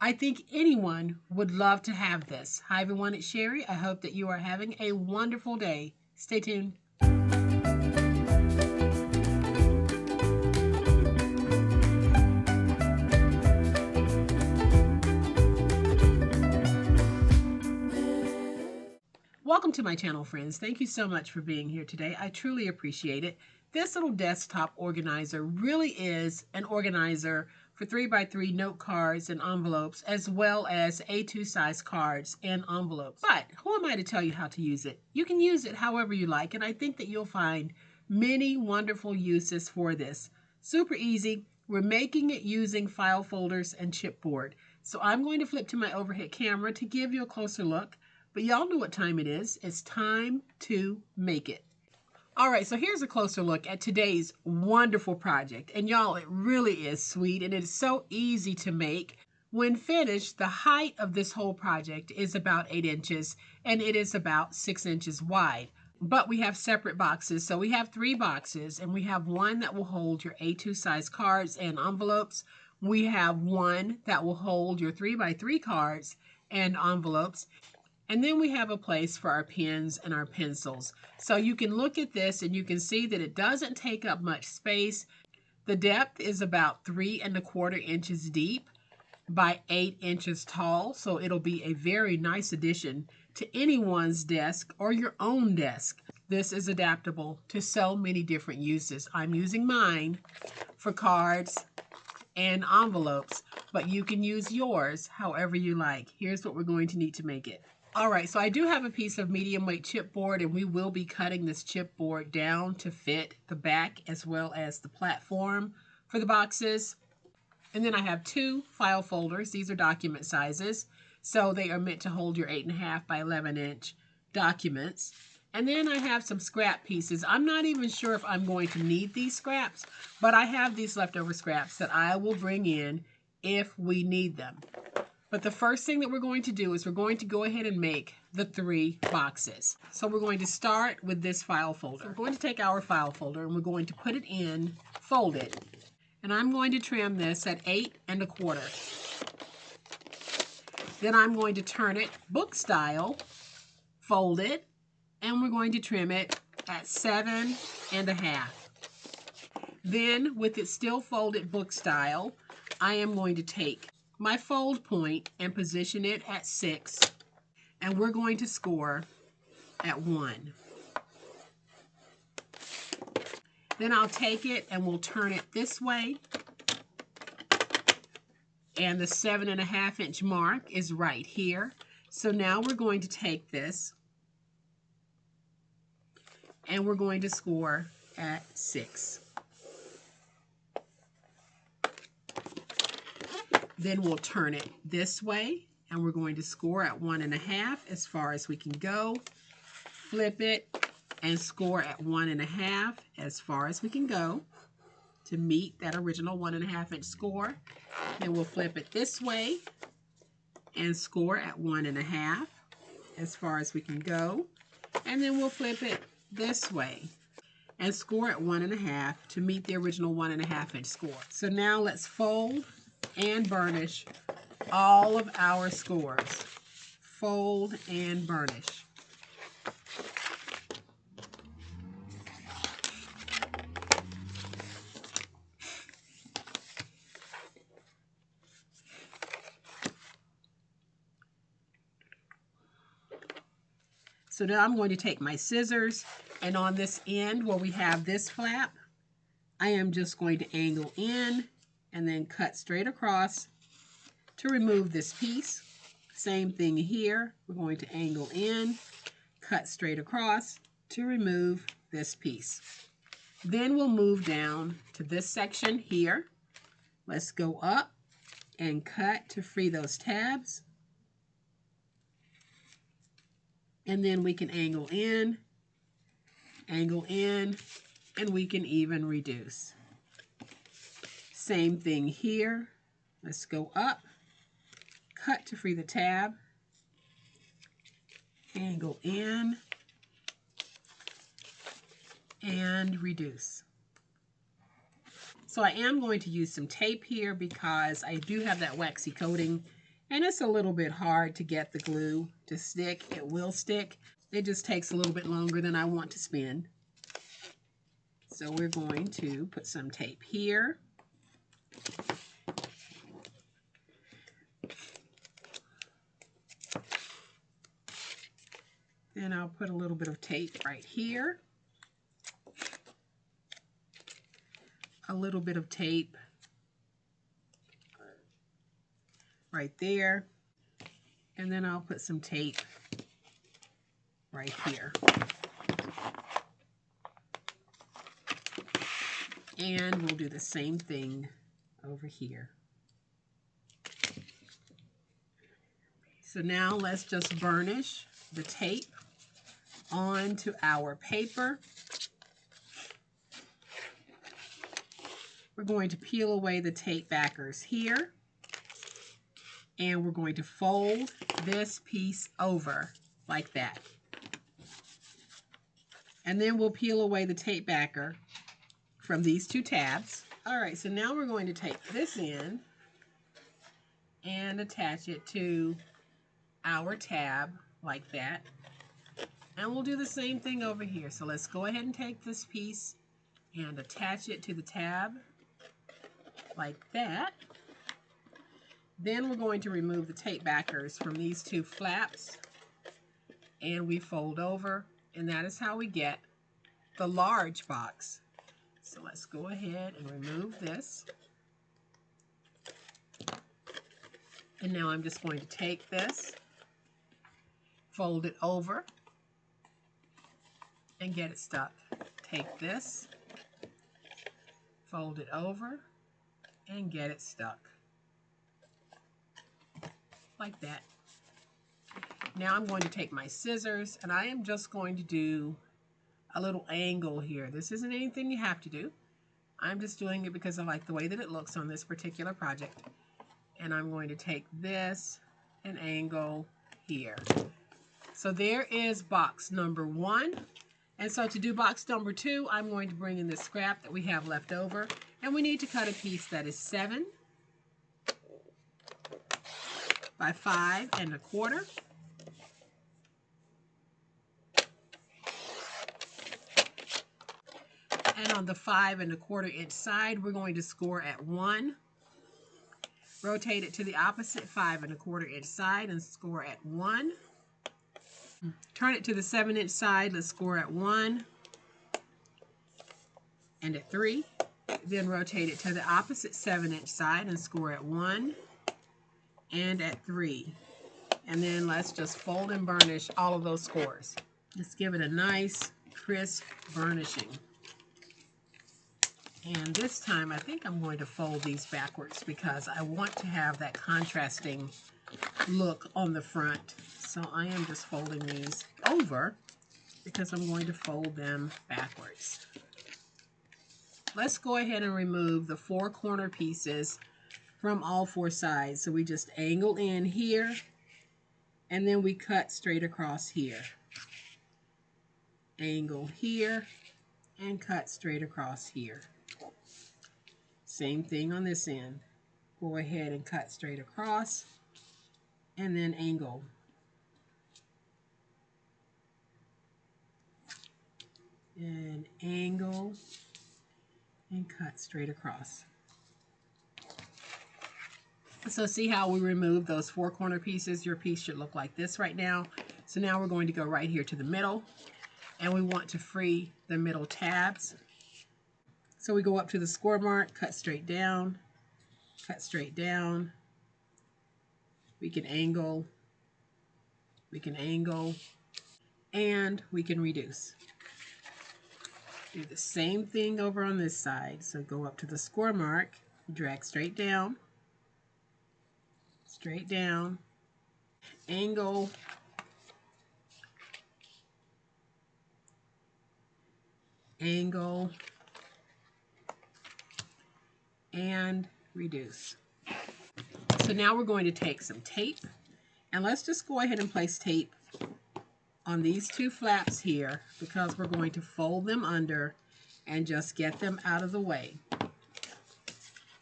I think anyone would love to have this. Hi everyone, it's Sherry. I hope that you are having a wonderful day. Stay tuned. Welcome to my channel, friends. Thank you so much for being here today. I truly appreciate it. This little desktop organizer really is an organizer for 3x3 note cards and envelopes, as well as A2 size cards and envelopes. But who am I to tell you how to use it? You can use it however you like, and I think that you'll find many wonderful uses for this. Super easy. We're making it using file folders and chipboard. So I'm going to flip to my overhead camera to give you a closer look. But y'all know what time it is. It's time to make it. All right, so here's a closer look at today's wonderful project. And y'all, it really is sweet and it's so easy to make. When finished, the height of this whole project is about 8 inches and it is about 6 inches wide. But we have separate boxes. So we have 3 boxes and we have one that will hold your A2 size cards and envelopes. We have one that will hold your 3x3 cards and envelopes. And then we have a place for our pens and our pencils. So you can look at this and you can see that it doesn't take up much space. The depth is about 3¼ inches deep by 8 inches tall. So it'll be a very nice addition to anyone's desk or your own desk. This is adaptable to so many different uses. I'm using mine for cards and envelopes, but you can use yours however you like. Here's what we're going to need to make it. All right, so I do have a piece of medium weight chipboard and we will be cutting this chipboard down to fit the back as well as the platform for the boxes. And then I have 2 file folders. These are document sizes. So they are meant to hold your 8.5 by 11 inch documents. And then I have some scrap pieces. I'm not even sure if I'm going to need these scraps, but I have these leftover scraps that I will bring in if we need them. But the first thing that we're going to do is we're going to go ahead and make the 3 boxes. So we're going to start with this file folder. So we're going to take our file folder and we're going to put it in folded. And I'm going to trim this at 8¼ inches. Then I'm going to turn it book style, folded, and we're going to trim it at 7½ inches. Then with it still folded book style, I am going to take my fold point and position it at 6, and we're going to score at 1. Then I'll take it and we'll turn it this way, and the 7½ inch mark is right here. So now we're going to take this and we're going to score at 6. Then we'll turn it this way and we're going to score at 1½ as far as we can go. Flip it and score at 1½ as far as we can go to meet that original 1½ inch score. Then we'll flip it this way and score at 1½ as far as we can go. And then we'll flip it this way and score at 1½ to meet the original 1½ inch score. So now let's fold and burnish all of our scores. Fold and burnish. So now I'm going to take my scissors, and on this end where we have this flap, I am just going to angle in and then cut straight across to remove this piece. Same thing here. We're going to angle in, cut straight across to remove this piece. Then we'll move down to this section here. Let's go up and cut to free those tabs. And then we can angle in, and we can even reduce. Same thing here. Let's go up, cut to free the tab, angle in, and reduce. So I am going to use some tape here because I do have that waxy coating And it's a little bit hard to get the glue to stick. It will stick. It just takes a little bit longer than I want to spend. So we're going to put some tape here. Then I'll put a little bit of tape right here. A little bit of tape right there. And then I'll put some tape right here. And we'll do the same thing over here. So now let's just burnish the tape onto our paper. We're going to peel away the tape backers here. And we're going to fold this piece over like that. And then we'll peel away the tape backer from these two tabs. All right, so now we're going to take this in and attach it to our tab like that. And we'll do the same thing over here. So let's go ahead and take this piece and attach it to the tab like that. Then we're going to remove the tape backers from these two flaps and we fold over, and that is how we get the large box. So let's go ahead and remove this. And now I'm just going to take this, fold it over, and get it stuck. Take this, fold it over, and get it stuck. Like that. Now I'm going to take my scissors, and I am just going to do a little angle here. This isn't anything you have to do. I'm just doing it because I like the way that it looks on this particular project. And I'm going to take this and angle here. So there is box number 1. And so to do box number 2, I'm going to bring in this scrap that we have left over. And we need to cut a piece that is 7 by 5 1/4. And on the 5 1/4 inch side, we're going to score at 1. Rotate it to the opposite 5 1/4 inch side and score at 1. Turn it to the 7 inch side, let's score at 1 and at 3. Then rotate it to the opposite 7 inch side and score at 1 and at 3. And then let's just fold and burnish all of those scores. Just give it a nice, crisp burnishing. And this time, I think I'm going to fold these backwards because I want to have that contrasting look on the front. So I am just folding these over because I'm going to fold them backwards. Let's go ahead and remove the 4 corner pieces from all 4 sides. So we just angle in here, and then we cut straight across here. Angle here, and cut straight across here. Same thing on this end. Go ahead and cut straight across, and then angle. And angle, and cut straight across. So see how we removed those 4 corner pieces? Your piece should look like this right now. So now we're going to go right here to the middle, and we want to free the middle tabs. So we go up to the score mark, cut straight down, cut straight down. We can angle, and we can reduce. Do the same thing over on this side. So go up to the score mark, drag straight down, angle, angle, and reduce. So now we're going to take some tape, and let's just go ahead and place tape on these 2 flaps here because we're going to fold them under and just get them out of the way.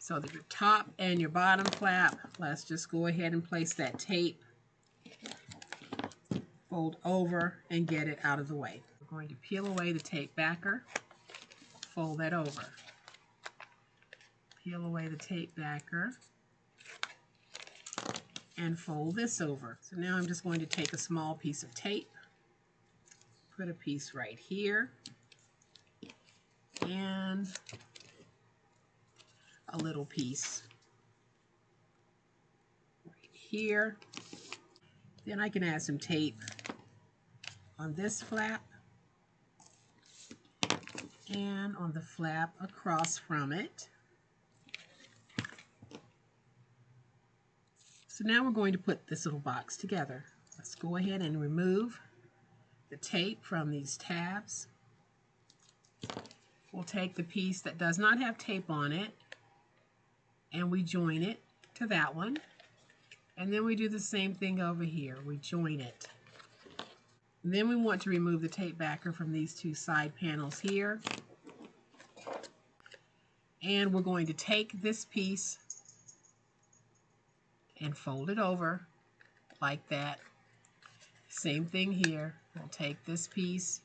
So that your top and your bottom flap, let's just go ahead and place that tape, fold over, and get it out of the way. We're going to peel away the tape backer, fold that over. Peel away the tape backer, and fold this over. So now I'm just going to take a small piece of tape, put a piece right here, and a little piece right here. Then I can add some tape on this flap and on the flap across from it. So now we're going to put this little box together. Let's go ahead and remove the tape from these tabs. We'll take the piece that does not have tape on it and we join it to that one. And then we do the same thing over here. We join it. And then we want to remove the tape backer from these two side panels here. And we're going to take this piece and fold it over like that. Same thing here. We'll take this piece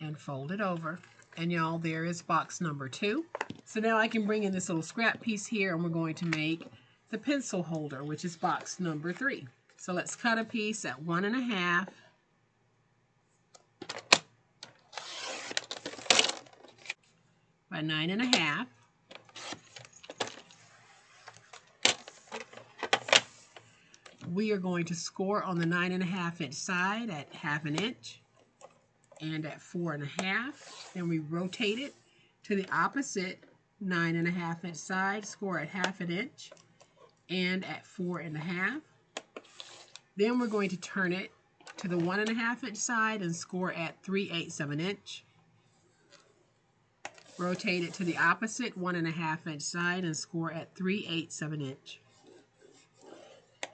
and fold it over. And y'all, there is box number 2. So now I can bring in this little scrap piece here and we're going to make the pencil holder, which is box number 3. So let's cut a piece at 1.5 by 9.5. We are going to score on the 9.5 inch side at 1/2 inch and at 4.5. Then we rotate it to the opposite 9.5 inch side, score at 1/2 inch and at 4.5. Then we're going to turn it to the 1.5 inch side and score at 3/8 of an inch. Rotate it to the opposite 1.5 inch side and score at 3/8 of an inch.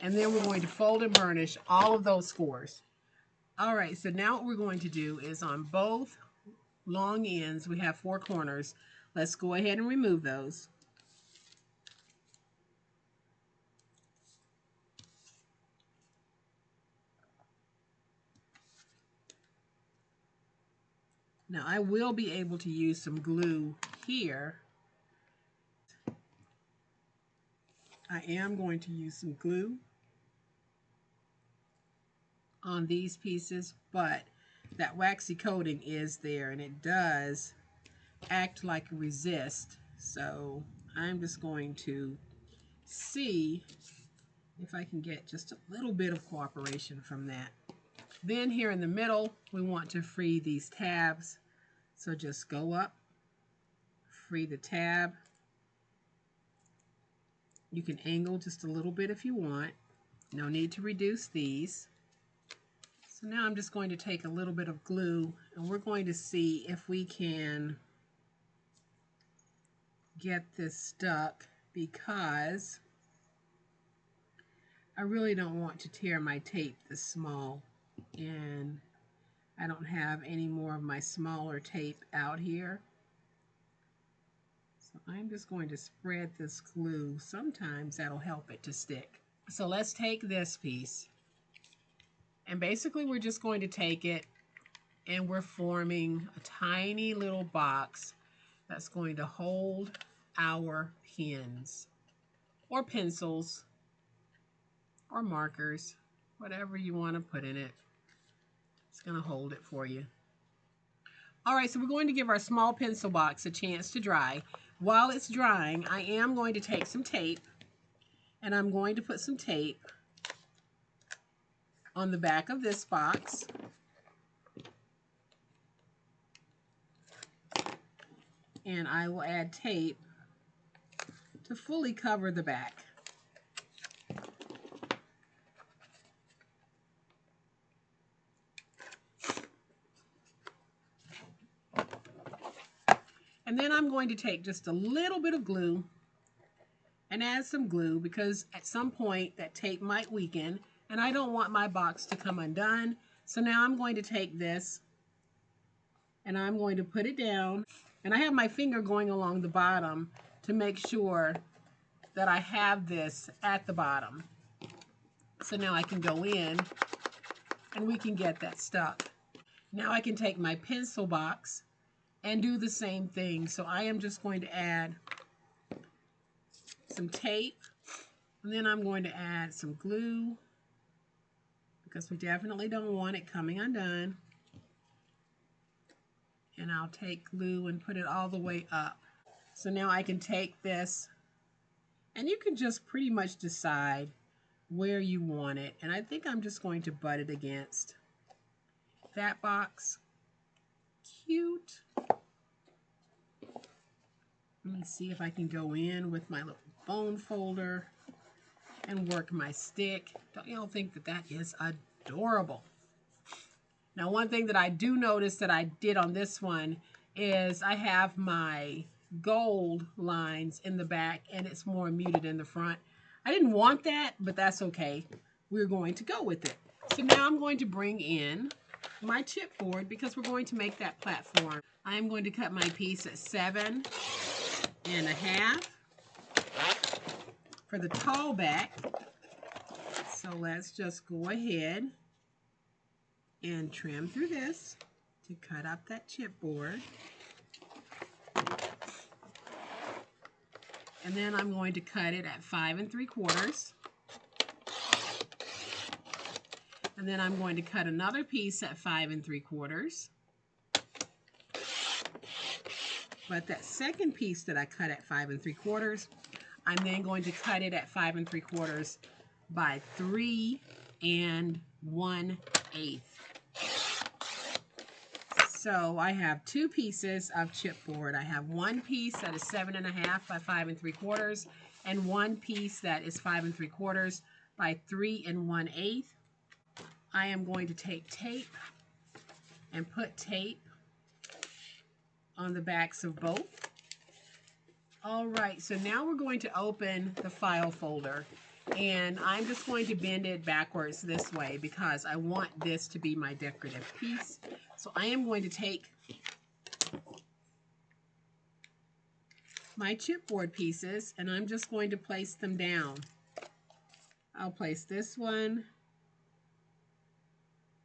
And then we're going to fold and burnish all of those scores. All right, so now what we're going to do is on both long ends, we have 4 corners. Let's go ahead and remove those. Now I will be able to use some glue here. I am going to use some glue on these pieces, but that waxy coating is there and it does act like a resist. So I'm just going to see if I can get just a little bit of cooperation from that. Then here in the middle, we want to free these tabs. So just go up, free the tab. You can angle just a little bit if you want. No need to reduce these. So now I'm just going to take a little bit of glue and we're going to see if we can get this stuck, because I really don't want to tear my tape this small, and I don't have any more of my smaller tape out here. So I'm just going to spread this glue. Sometimes that'll help it to stick. So let's take this piece, and basically we're just going to take it and we're forming a tiny little box that's going to hold our pens or pencils or markers, whatever you want to put in it. It's going to hold it for you. All right, so we're going to give our small pencil box a chance to dry. While it's drying, I am going to take some tape, and I'm going to put some tape on the back of this box. And I will add tape to fully cover the back. And then I'm going to take just a little bit of glue and add some glue, because at some point that tape might weaken and I don't want my box to come undone. So now I'm going to take this and I'm going to put it down, and I have my finger going along the bottom to make sure that I have this at the bottom. So now I can go in and we can get that stuck. Now I can take my pencil box and do the same thing. So I am just going to add some tape, and then I'm going to add some glue because we definitely don't want it coming undone. And I'll take glue and put it all the way up. So now I can take this, and you can just pretty much decide where you want it. And I think I'm just going to butt it against that box. Cute. Let me see if I can go in with my little bone folder and work my stick. Don't y'all think that that is adorable? Now, one thing that I do notice that I did on this one is I have my gold lines in the back and it's more muted in the front. I didn't want that, but that's okay. We're going to go with it. So now I'm going to bring in my chipboard because we're going to make that platform. I'm going to cut my piece at 7 1/2 for the tall back. So let's just go ahead and trim through this to cut up that chipboard. And then I'm going to cut it at 5 3/4. And then I'm going to cut another piece at 5 3/4. But that second piece that I cut at 5 3/4, I'm then going to cut it at 5 3/4 by 3 1/8. So I have 2 pieces of chipboard. I have one piece that is 7 1/2 by 5 3/4, and one piece that is 5 3/4 by 3 1/8. I am going to take tape and put tape on the backs of both. All right, so now we're going to open the file folder, and I'm just going to bend it backwards this way because I want this to be my decorative piece. So I am going to take my chipboard pieces and I'm just going to place them down. I'll place this one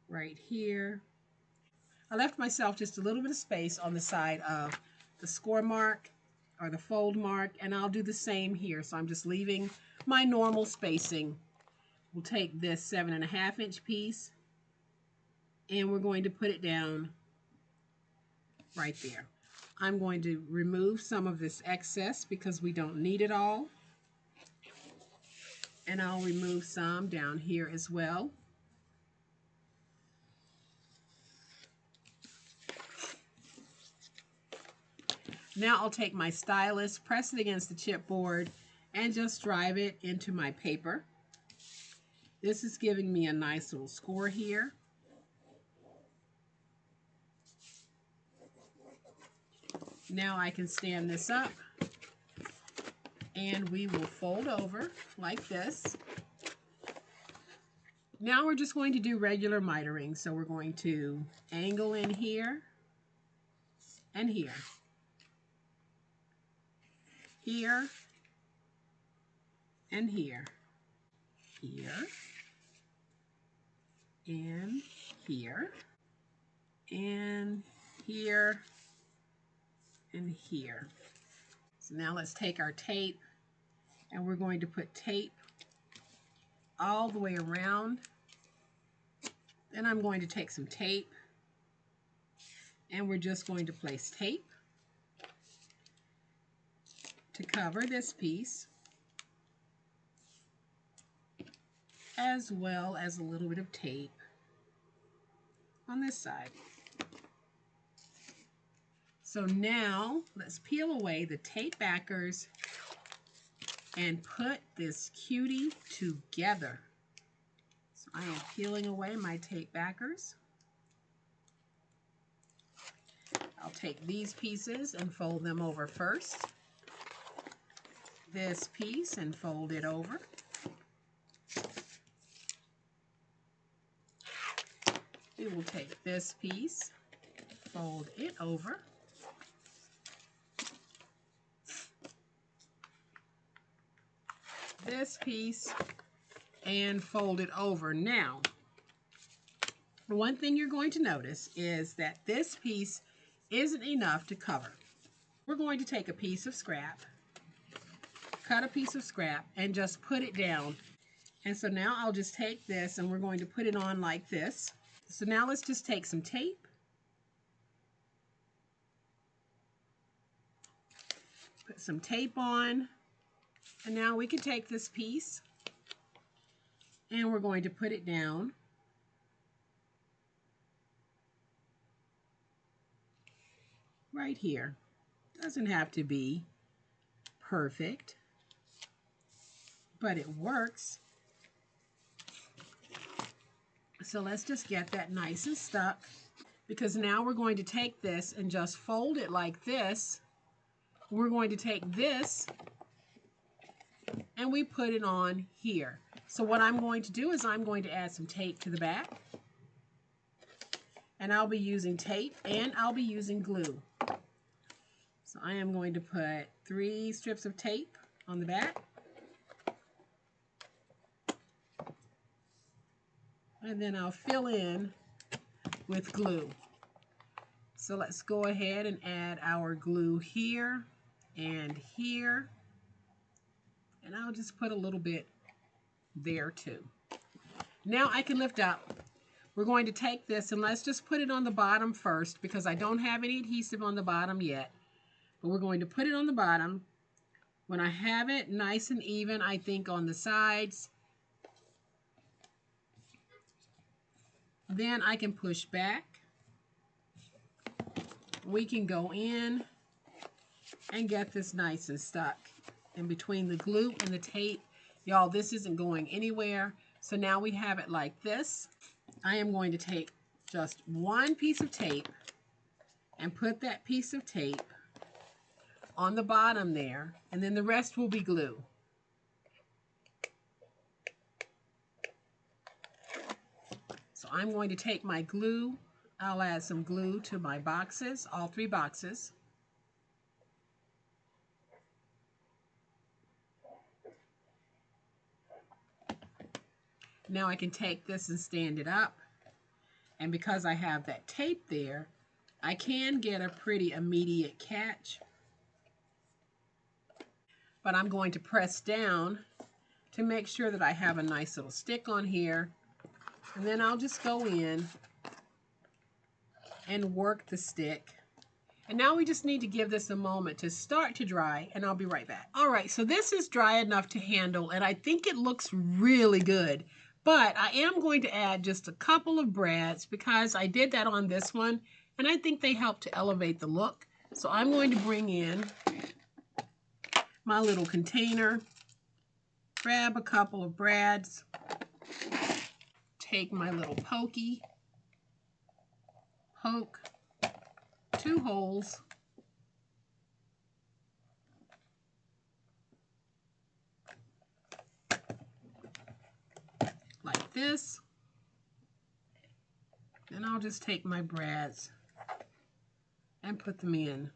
right here. I left myself just a little bit of space on the side of the score mark or the fold mark, and I'll do the same here. So I'm just leaving my normal spacing. We'll take this 7 1/2 inch piece and we're going to put it down right there. I'm going to remove some of this excess because we don't need it all. And I'll remove some down here as well. Now I'll take my stylus, press it against the chipboard, and just drive it into my paper. This is giving me a nice little score here. Now I can stand this up and we will fold over like this. Now we're just going to do regular mitering. So we're going to angle in here and here. Here and here. Here and here and here and here. So now let's take our tape and we're going to put tape all the way around. Then I'm going to take some tape and we're just going to place tape to cover this piece, as well as a little bit of tape on this side. So now let's peel away the tape backers and put this cutie together. So I am peeling away my tape backers. I'll take these pieces and fold them over first. This piece and fold it over. We will take this piece, fold it over. this piece and fold it over. Now, one thing you're going to notice is that this piece isn't enough to cover. We're going to take a piece of scrap, cut a piece of scrap, and just put it down. And so now I'll just take this and we're going to put it on like this. So now let's just take some tape. Put some tape on. And now we can take this piece and we're going to put it down. Right here. Doesn't have to be perfect, but it works. So let's just get that nice and stuck, because now we're going to take this and just fold it like this. We're going to take this and we put it on here. So what I'm going to do is I'm going to add some tape to the back, and I'll be using tape and I'll be using glue. So I am going to put 3 strips of tape on the back. And then I'll fill in with glue. So let's go ahead and add our glue here and here. And I'll just put a little bit there too. Now I can lift up. We're going to take this and let's just put it on the bottom first, because I don't have any adhesive on the bottom yet. But we're going to put it on the bottom. When I have it nice and even, I think on the sides, then I can push back. We can go in and get this nice and stuck. And between the glue and the tape, y'all, this isn't going anywhere. So now we have it like this. I am going to take just one piece of tape and put that piece of tape on the bottom there, and then the rest will be glue. So I'm going to take my glue. I'll add some glue to my boxes, all 3 boxes. Now I can take this and stand it up. And because I have that tape there, I can get a pretty immediate catch. But I'm going to press down to make sure that I have a nice little stick on here. And then I'll just go in and work the stick. And now we just need to give this a moment to start to dry, and I'll be right back. All right, so this is dry enough to handle, and I think it looks really good. But I am going to add just a couple of brads because I did that on this one, and I think they help to elevate the look. So I'm going to bring in my little container, grab a couple of brads, take my little pokey, poke 2 holes, like this. Then I'll just take my brads and put them in.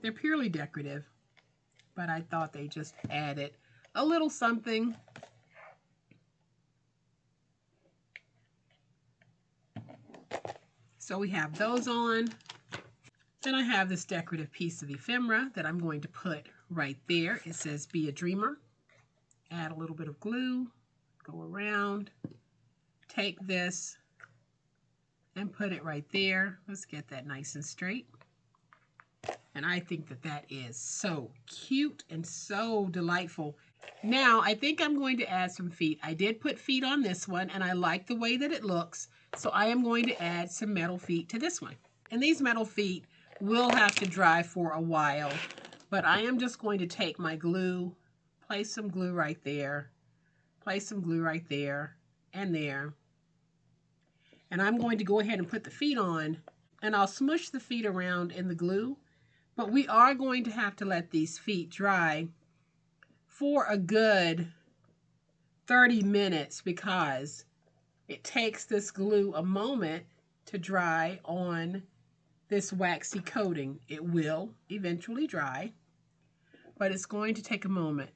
They're purely decorative, but I thought they just added a little something. So we have those on. Then I have this decorative piece of ephemera that I'm going to put right there. It says "Be a Dreamer." Add a little bit of glue, go around, take this and put it right there. Let's get that nice and straight. And I think that that is so cute and so delightful. Now, I think I'm going to add some feet. I did put feet on this one, and I like the way that it looks. So I am going to add some metal feet to this one. And these metal feet will have to dry for a while. But I am just going to take my glue, place some glue right there, place some glue right there and there. And I'm going to go ahead and put the feet on, and I'll smush the feet around in the glue. But we are going to have to let these feet dry for a good 30 minutes because it takes this glue a moment to dry on this waxy coating. It will eventually dry, but it's going to take a moment.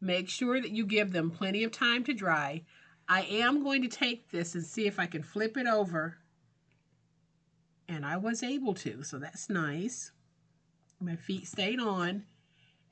Make sure that you give them plenty of time to dry. I am going to take this and see if I can flip it over. And I was able to, so that's nice. My feet stayed on.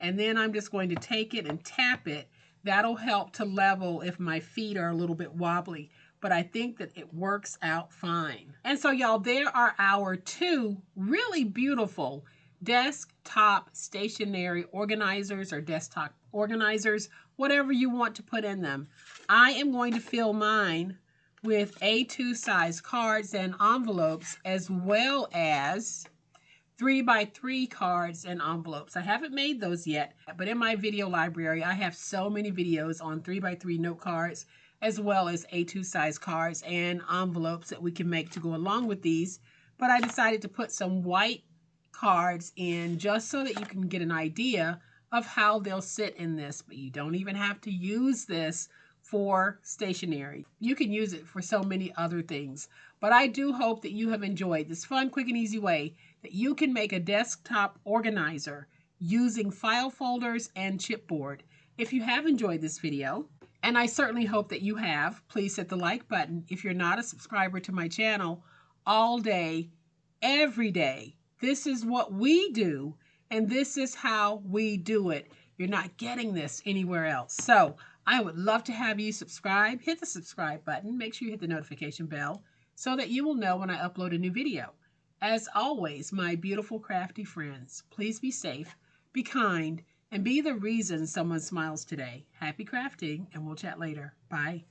And then I'm just going to take it and tap it. That'll help to level if my feet are a little bit wobbly. But I think that it works out fine. And so y'all, there are our two really beautiful desktop stationary organizers or desktop organizers, whatever you want to put in them. I am going to fill mine with A2 size cards and envelopes, as well as 3x3 cards and envelopes. I haven't made those yet, but in my video library, I have so many videos on 3x3 note cards, as well as A2 size cards and envelopes that we can make to go along with these. But I decided to put some white cards in just so that you can get an idea of how they'll sit in this. But you don't even have to use this for stationery. You can use it for so many other things. But I do hope that you have enjoyed this fun, quick, and easy way that you can make a desktop organizer using file folders and chipboard. If you have enjoyed this video, and I certainly hope that you have, please hit the like button. If you're not a subscriber to my channel, all day, every day, this is what we do, and this is how we do it. You're not getting this anywhere else. So I would love to have you subscribe. Hit the subscribe button. Make sure you hit the notification bell so that you will know when I upload a new video. As always, my beautiful crafty friends, please be safe, be kind, and be the reason someone smiles today. Happy crafting, and we'll chat later. Bye.